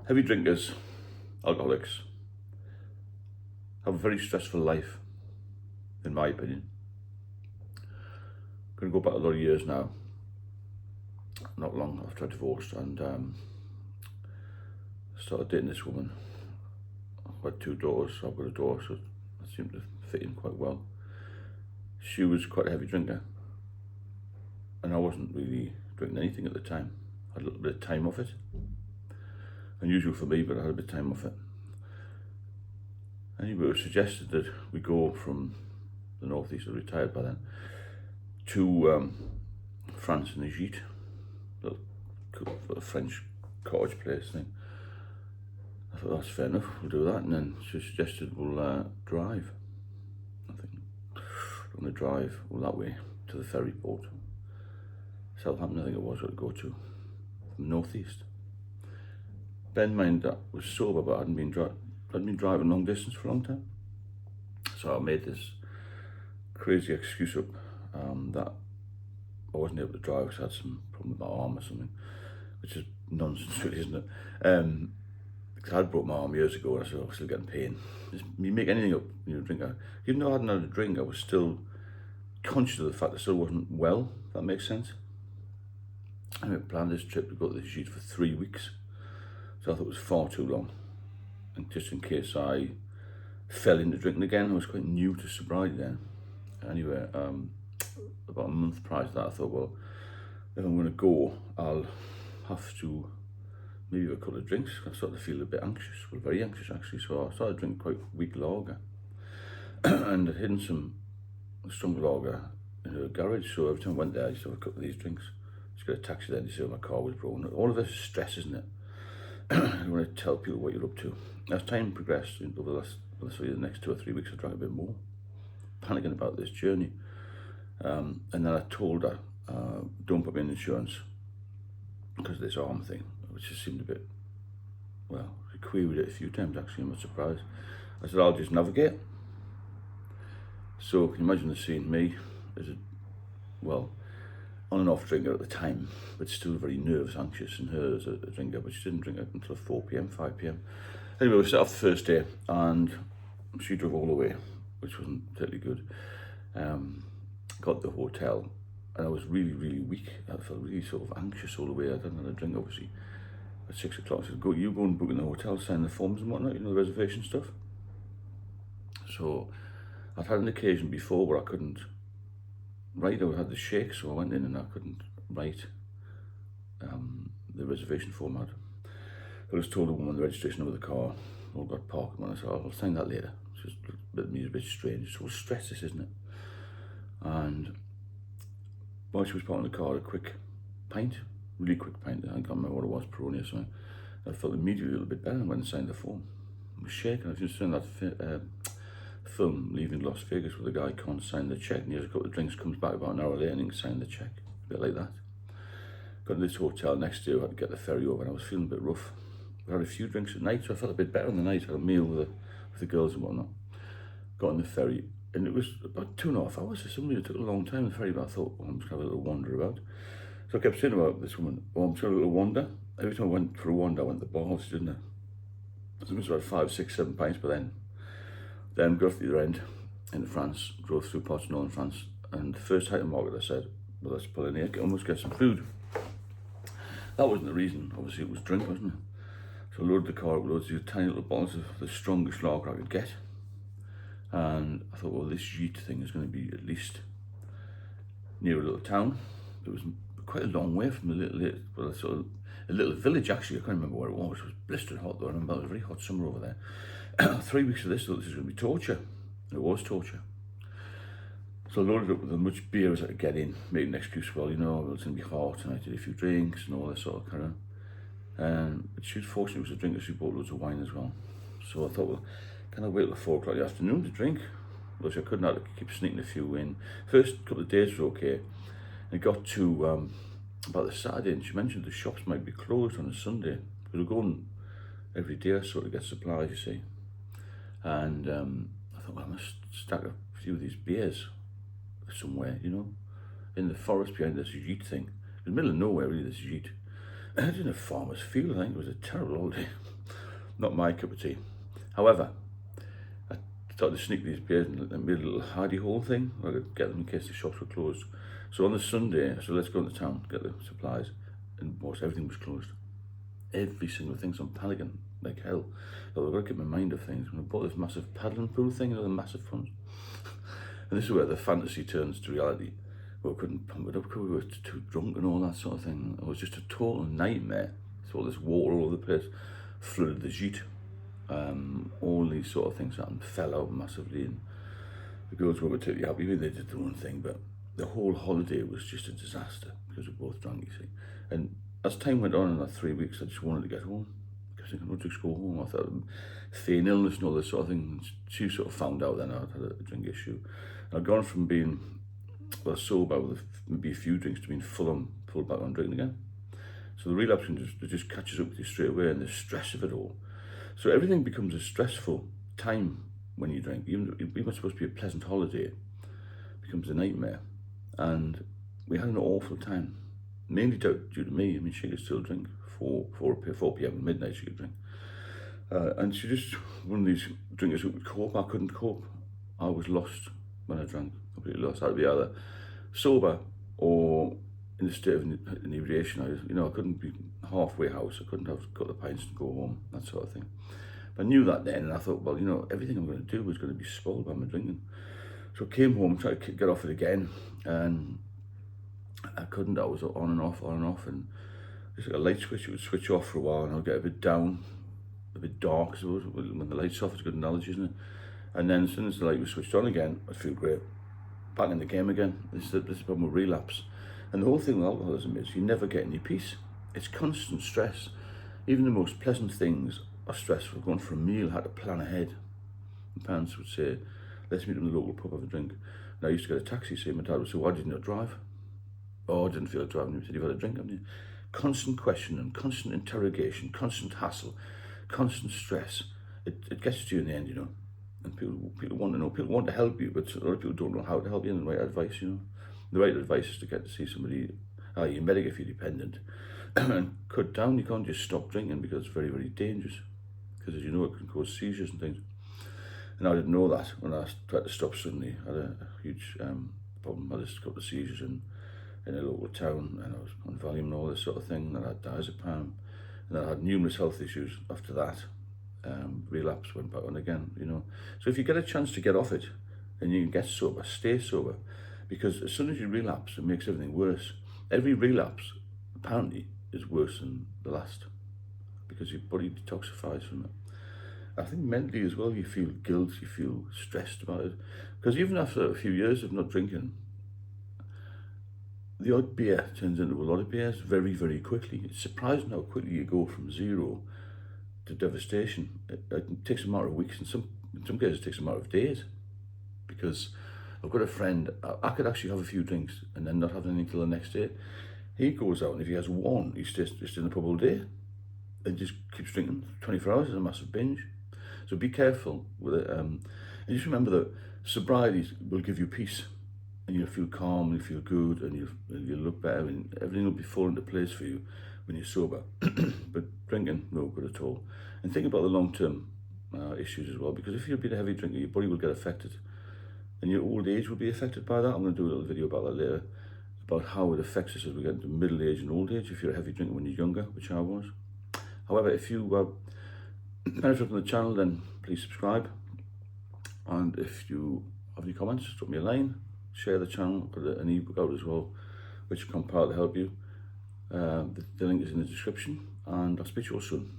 Heavy drinkers, alcoholics, have a very stressful life, in my opinion. I'm going to go back a lot of years now, not long after I divorced, and started dating this woman. I've got 2 daughters, so I've got a daughter, so that seemed to fit in quite well. She was quite a heavy drinker, and I wasn't really drinking anything at the time. I had a little bit of time off it. Unusual for me, but I had a bit of time off it. Anyway, it was suggested that we go from the northeast, I retired by then, to France in a gîte, little French cottage place thing. I thought, that's fair enough, we'll do that. And then she suggested we'll drive. I think we're going to drive all that way to the ferry port. Southampton, I think it was, where to go to, from the northeast. Bear in mind that I was sober, but I hadn't been driving long distance for a long time. So I made this crazy excuse up that I wasn't able to drive because I had some problem with my arm or something, which is nonsense really, isn't it? Because I broke my arm years ago and I was still getting pain. You make anything up when you're a drinker. Even though I hadn't had a drink, I was still conscious of the fact that I still wasn't well, if that makes sense. I planned this trip to go to the gîte for 3 weeks. So I thought it was far too long. And just in case I fell into drinking again, I was quite new to sobriety then. Anyway, about a month prior to that, I thought, well, if I'm going to go, I'll have to maybe have a couple of drinks. I started to feel a bit anxious, well, very anxious actually. So I started drinking quite weak lager. And I'd hidden some strong lager in her garage. So every time I went there, I used to have a couple of these drinks. Just get a taxi there to see if my car was broken. All of this is stress, isn't it? You want to tell people what you're up to. As time progressed over the next 2 or 3 weeks, I drank a bit more, panicking about this journey. And then I told her, don't put me in insurance because of this arm thing, which just seemed a bit, well, I queried it a few times actually, I'm not surprised. I said, I'll just navigate. So can you imagine the scene, me as a, well, on and off drinker at the time, but still very nervous, anxious, and her as a drinker, but she didn't drink until 4 p.m, 5 p.m. Anyway, we set off the first day, and she drove all the way, which wasn't particularly good. Got to the hotel, and I was really, really weak. I felt really sort of anxious all the way. I hadn't had a drink, obviously. At 6 o'clock, I said, you go and book in the hotel, sign the forms and whatnot, you know, the reservation stuff. So I'd had an occasion before where I couldn't write, I had the shake, so I went in and I couldn't write the reservation format. I was told the woman the registration of the car all got parked, and I said, I'll sign that later. It's just a bit strange. It's all stress, this, isn't it? And while she was parking the car, a quick pint, really quick pint, I can't remember what it was, Peroni or something. I felt immediately a little bit better and went and signed the form. I was shaking. I was just doing that film, Leaving Las Vegas, where the guy can't sign the check, and he has a couple of drinks, comes back about an hour later and he can sign the check. A bit like that. Got to this hotel next day, I had to get the ferry over, and I was feeling a bit rough. I had a few drinks at night, so I felt a bit better in the night. I had a meal with the girls and whatnot. Got on the ferry, and it was about 2.5 hours for some reason. It took a long time on the ferry, but I thought, well, I'm just going to have a little wander about. So I kept saying about this woman, oh, I'm just going to have a little wander. Every time I went for a wander, I went to the bars, didn't I? I think it was about 5, 6, 7 pints by then. Then got to the other end into France, drove through parts of northern France, and the first hypermarket I said, well, let's pull in here, almost get some food. That wasn't the reason, obviously it was drink, wasn't it? So I loaded the car up with loads of these tiny little bottles of the strongest lager I could get. And I thought, well, this gîte thing is going to be at least near a little town. It was quite a long way from a little village actually. I can't remember where it was. It was blistering hot though. I remember it was a very hot summer over there. 3 weeks of this, I thought this was going to be torture. And it was torture. So I loaded up with as much beer as I could get in, made an excuse, well, you know, it's going to be hot, and I did a few drinks and all that sort of kind of. But she was fortunate, it was a drinker, she bought loads of wine as well. So I thought, well, can I wait till 4 o'clock in the afternoon to drink? Which I couldn't, I had to keep sneaking a few in. First couple of days were okay. And it got to about the Saturday, and she mentioned the shops might be closed on a Sunday. We were going every day or so to get supplies, you see. And I thought, well, I must stack a few of these beers somewhere, you know, in the forest behind this gîte thing. In the middle of nowhere, really, this gîte. I didn't have farmer's field, I think it was a terrible holiday. Not my cup of tea. However, I started to sneak these beers and made a little hidey hole thing where I could get them in case the shops were closed. So on the Sunday, so let's go into town, get the supplies, and most everything was closed. Every single thing, so I'm panicking like hell. So I've got to get my mind off things. And I bought this massive paddling pool thing, the massive ones. And this is where the fantasy turns to reality. We couldn't pump it up because we were too drunk and all that sort of thing. It was just a total nightmare. So all this water all over the place, flooded the gîte. All these sort of things happened, fell out massively, and the girls weren't particularly happy. They did their own thing, but the whole holiday was just a disaster because we both drank, you see. And as time went on in that 3 weeks, I just wanted to get home. Because I could just go home. I thought feign illness and all this sort of thing. She sort of found out then I had a drink issue. I'd gone from being sober with maybe a few drinks to being full back on drinking again. So the relapse just catches up with you straight away, and the stress of it all. So everything becomes a stressful time when you drink. Even it's supposed to be a pleasant holiday, it becomes a nightmare. And we had an awful time, mainly due to me. I mean, she could still drink. 4 p.m. at midnight she could drink. And she just, one of these drinkers who could cope. I couldn't cope. I was lost when I drank, completely lost. I'd be either sober or in a state of inebriation. I couldn't be halfway house. I couldn't have a couple of pints to go home, that sort of thing. But I knew that then, and I thought, well, everything I'm going to do was going to be spoiled by my drinking. So I came home, tried to get off it again, and I couldn't. I was on and off, and it's like a light switch. It would switch off for a while, and I'd get a bit down, a bit dark, I suppose. When the light's off, it's a good analogy, isn't it? And then as soon as the light was switched on again, I'd feel great. Back in the game again. This is the problem with relapse. And the whole thing with alcoholism is you never get any peace. It's constant stress. Even the most pleasant things are stressful. Going for a meal, I had to plan ahead. My parents would say, let's meet in the local pub, have a drink. And I used to get a taxi, say, my dad would say, why didn't you drive? Oh, I didn't feel like driving. He said, you've had a drink, haven't you? Constant questioning, constant interrogation, constant hassle, constant stress. It gets to you in the end, And people want to know, people want to help you, but a lot of people don't know how to help you, and the right advice, The right advice is to get to see somebody, you medic if you're dependent, and cut down. You can't just stop drinking because it's very, very dangerous. Because as you know, it can cause seizures and things. And I didn't know that when I tried to stop suddenly. I had a huge problem. I just got the seizures in a local town, and I was on Valium and all this sort of thing, and I had diazepam, and I had numerous health issues after that. Relapse went back on again, So if you get a chance to get off it, and you can get sober, stay sober, because as soon as you relapse, it makes everything worse. Every relapse, apparently, is worse than the last, because your body detoxifies from it. I think mentally as well, you feel guilt, you feel stressed about it, because even after a few years of not drinking, the odd beer turns into a lot of beers very, very quickly. It's surprising how quickly you go from zero to devastation. It takes a matter of weeks, and in some cases it takes a matter of days. Because I've got a friend, I could actually have a few drinks and then not have anything till the next day. He goes out, and if he has one, he stays just in the pub all day and just keeps drinking 24 hours. It's a massive binge. So be careful with it. And just remember that sobriety will give you peace. And you'll feel calm, and you feel good, and you'll look better, and everything will be falling into place for you when you're sober. But drinking, no good at all. And think about the long-term issues as well, because if you've been a heavy drinker, your body will get affected, and your old age will be affected by that. I'm going to do a little video about that later, about how it affects us as we get into middle age and old age, if you're a heavy drinker when you're younger, which I was. However, if you benefit from the channel, then please subscribe. And if you have any comments, drop me a line. Share the channel, put an ebook out as well, which can compile to help you. The link is in the description, and I'll speak to you all soon.